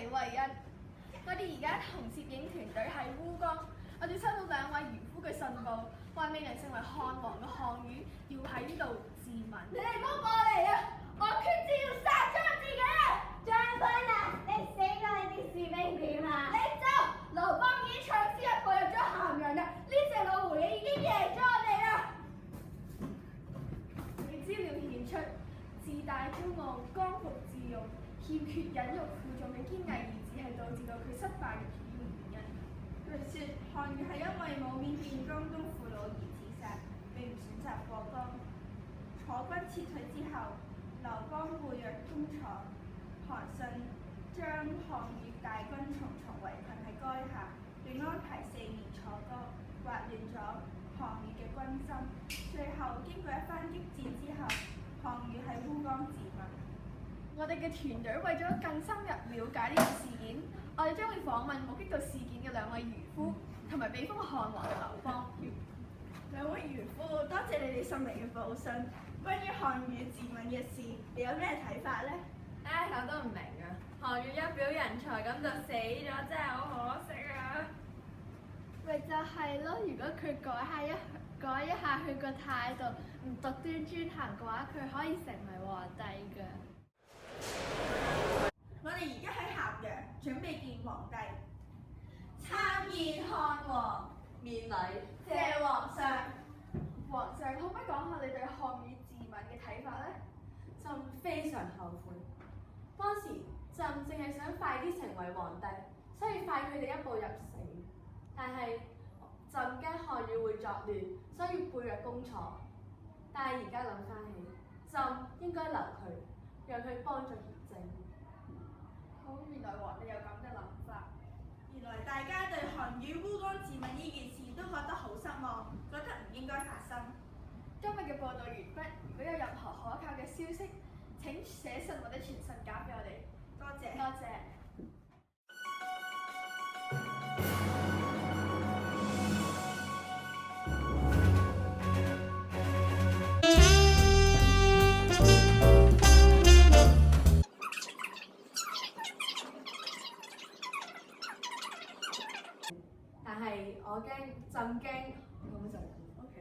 李慧欣。我哋而家同攝影團隊喺烏江，我哋收到2位漁夫嘅信報，話未能成為漢王嘅項羽要喺呢度自刎。你哋唔好過嚟啊！我決志要殺咗自己啊！將軍啊，你死咗你啲士兵點啊？你走！劉邦已經搶先一步入咗咸陽啦，呢隻老狐狸已經贏咗我哋啦！你資料顯出，自大驕傲、剛愎自用、欠缺忍辱負重嘅堅毅意志係導致到佢失敗嘅主要原因。據說項羽係因為冇面見江東父老而自殺，並唔選擇過江。楚軍撤退之後，劉邦背約攻楚，韓信將項羽大軍重重圍困喺垓下，並安排4面楚歌，劃亂咗項羽嘅軍心。最後經過一番激戰之後，項羽喺烏江自刎。我哋嘅團隊為咗更深入了解呢個事件，我哋將會訪問目擊到事件嘅2位漁夫，同埋被封漢王嘅劉邦。2位漁夫，多謝你哋送嚟嘅報信。關於項羽自刎嘅事，你有咩睇法呢？唉，我都唔明啊！項羽一表人才咁就死咗，真係好可惜啊！咪就係咯，如果佢改一下佢個態度，唔獨斷專行嘅話，佢可以成為皇帝㗎。我哋而家喺咸陽，準備見皇帝。參見漢王，面禮，謝皇上。皇上，可唔可以講下你對項羽自刎嘅睇法呢？朕非常後悔。當時朕淨係想快啲成為皇帝，所以快佢哋一步入城。但係朕驚項羽會作亂，所以背約攻楚。但係而家諗翻起，朕應該留佢，讓佢幫助協政。好，原來皇帝有咁嘅諗法。原來大家對項羽烏江自刎呢件事都覺得好失望，覺得唔應該發生。今日嘅報道完畢，如果有任何可靠嘅消息，請寫信或者傳信交俾我哋。多謝。多謝。但係我驚，朕驚，咁就 OK。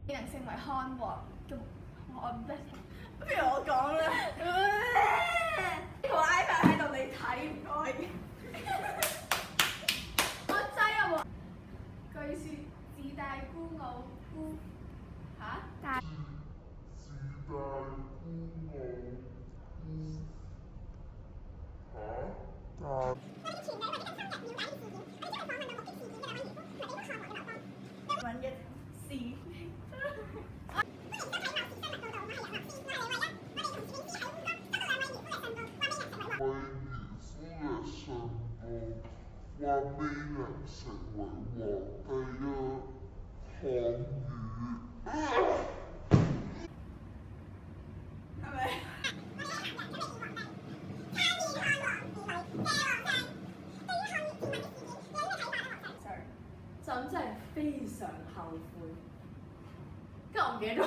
未能成為漢王嘅我唔得。不如我講啦。呢個 iPad 喺度，你睇唔該。我真係喎。據說自大孤傲孤嚇大。自大孤傲孤刎嘅事。為漁夫嘅信報話未能成為皇帝嘅項羽。係咪？朕真係非常後悔。跟住我唔記得咗。